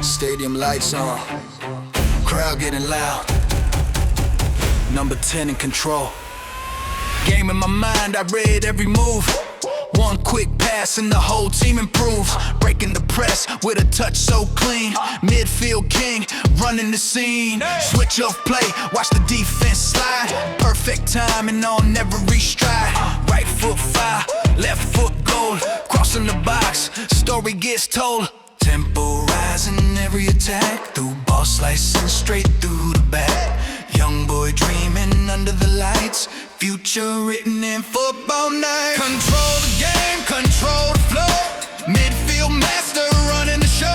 Stadium lights on, crowd getting loud. Number 10 in control. Game in my mind, I read every move. One quick pass and the whole team improves. Breaking the press with a touch so clean. Midfield king, running the scene. Switch of play, watch the defense slide. Perfect timing on every stride. Right foot fire, left foot goal. Crossing the box, story gets told. Tempo rising every attack. Through ball slicing straight through the back. Young boy dreaming under the lights. Future written in football night. Control the game, control the flow. Midfield master running the show.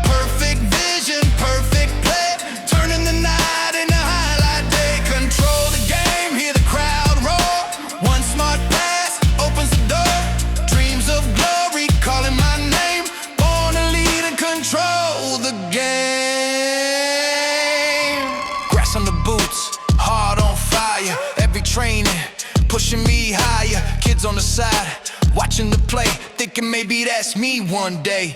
Perfect vision, perfect play. Turning the night into highlight day. Control the game, hear the crowd roar. One smart pass opens the door. Dreams of glory calling my name. Born to lead and control the game. Grass on the boots, heart on fire. Every training, pushing me higher. Kids on the side, watching the play, thinking maybe that's me one day.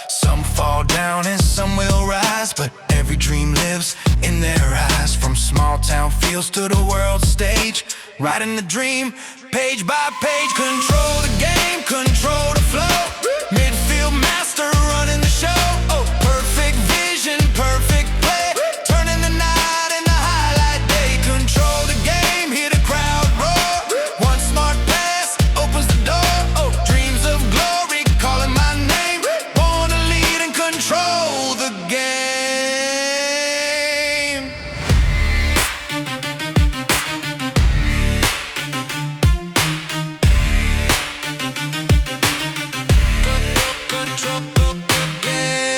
Some fall down and some will rise, but every dream lives in their eyes. From small town fields to the world stage, riding the dream, page by page. Control the game, control the flow. Midfield master running the show. Oh, perfect vision, perfect play. Turning the night into highlight day. Control the game, hear the crowd roar. One smart pass opens the door. Oh, dreams of glory calling my name. Born to lead and control the game. Control the game.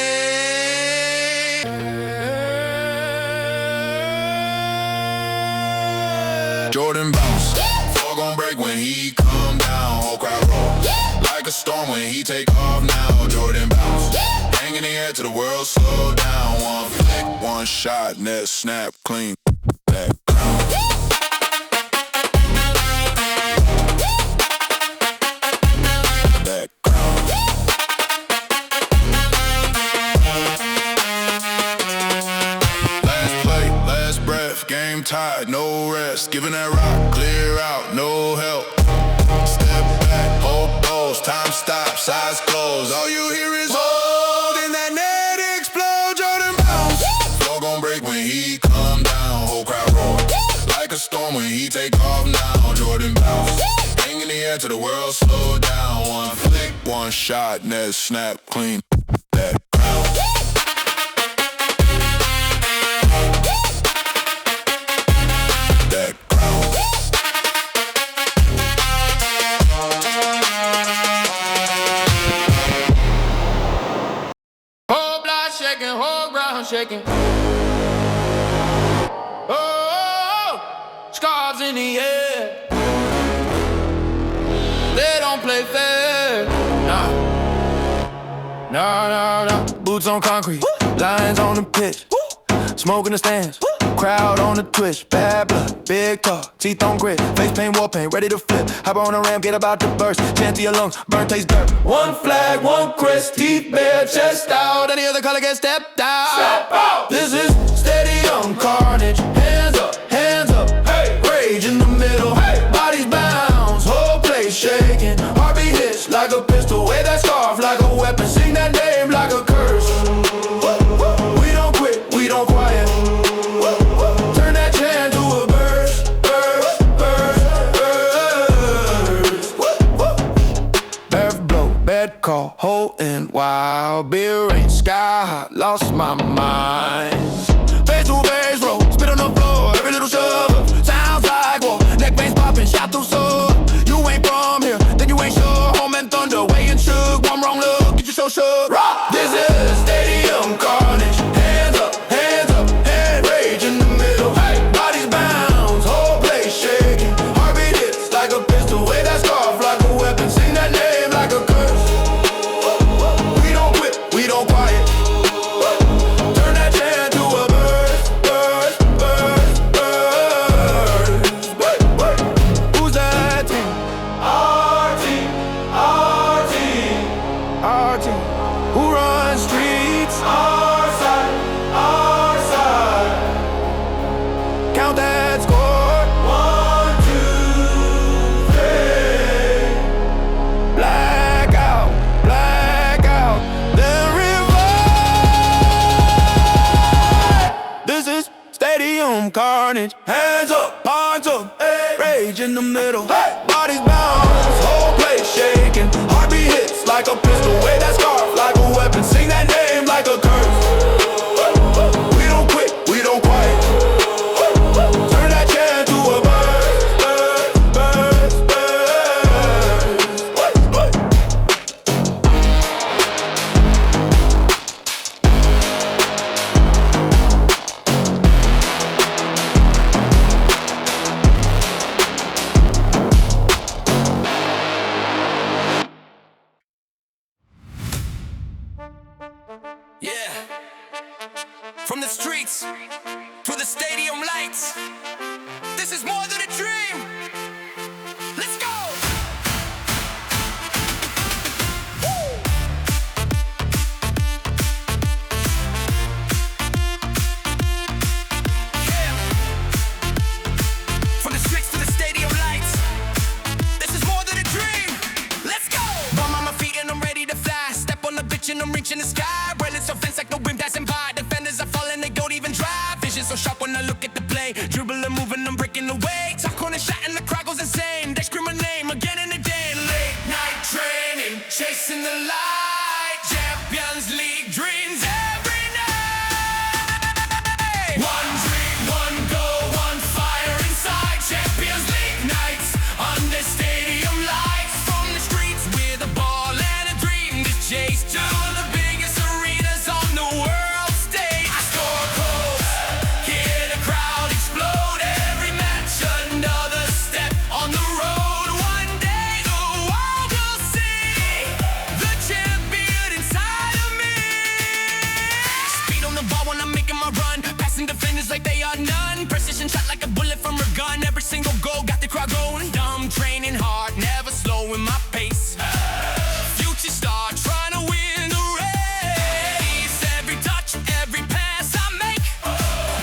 Jordan bounce, fall gon' break when he come down. Whole crowd roll like a storm when he take off now. Jordan bounce, hang in the air till the world slow down. One flick, one shot, net snap, clean. That crown. That crown. Last play, last breath, game tied, no rest. Giving that rock, clear out, no help. Step back, hold those, time stops, eyes closed. All you hear is hold, and that net explode. Jordan bounce, floor gon' break when he come down. Whole crowd roar like a storm when he take off now. Jordan bounce, hang in the air till the world slow down. One flick, one shot, net snap, clean. That crown. That crown. Whole block shaking, whole ground shaking. Oh, scarves in the air. They don't play fair. Nah, nah, nah, nah. Boots on concrete, lions on the pitch. Smoke in the stands, crowd on the twitch. Bad blood, big talk, teeth on grit. Face paint, war paint, ready to flip. Hop on the ramp, get about to burst. Chant to your lungs, burn taste dirt. One flag, one crest, teeth bare, chest out. Any other color get stepped out. Step out. This is stadium carnage. Hands up, hey. Rage in the middle, hey. Bodies bounce, whole place shaking. Heartbeat hits like a pistol. Wave that scarf like a weapon. Sing that name like a curse. We don't quit, we don't quiet. Turn that chant to a burst, burst, burst, burst. Earth blow, bed call, hole in wild. Beer rain, sky high, lost my mind. Face to face roll, spit on the floor, every little shove. Sounds like war, neck veins popping, shot through soul. You ain't from here, then you ain't sure. Home and thunder, weighing shook. One wrong look, get you so shook. This is stadium carnage. Hands up, hand rage in the middle. Hey. Bodies bounce, whole place shaking. Heartbeat hits like a pistol. Wave that scarf like a weapon. Sing that name like a curse. We don't quit, we don't quiet. Turn that chant to a burst, burst, burst, burst. Who's that team? Our team, our team, our team. Who runs streets? Our change. Hands up, palms up, rage in the middle. Bodies bounce, whole place shaking. Heartbeat hits like a pistol. Wave that scarf like a weapon. Sing that name like a curse. We don't quit, we don't quiet. Turn that chant to a Yeah, from the streets to the stadium lights, this is more than a dream. Let's go! Woo! Yeah, from the streets to the stadium lights, this is more than a dream. Let's go! Bum on my feet and I'm ready to fly. Step on the bitch and I'm reaching the sky. Offense like no whim passing by. Defenders are falling, they don't even drive. Vision so sharp when I look at the play. Dribble and moving, I'm breaking away. Top corner shot and the crowd goes insane. They scream my name again and again. Late night training, chasing the light. Champions League dreams every night. One dream, one goal, one fire inside. Champions League nights under stadium lights. From the streets with a ball and a dream to chase to the defenders like they are none. Precision shot like a bullet from a gun. Every single goal got the crowd going. Dumb, training hard, never slowing my pace. Future star trying to win the race. Every touch, every pass I make,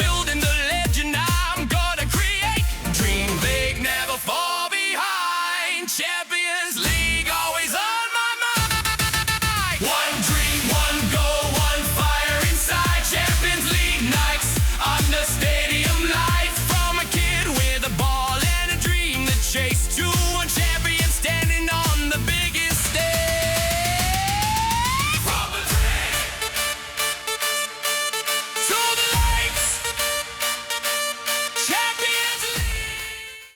building the legend I'm gonna create. Dream big, never fall behind. Champion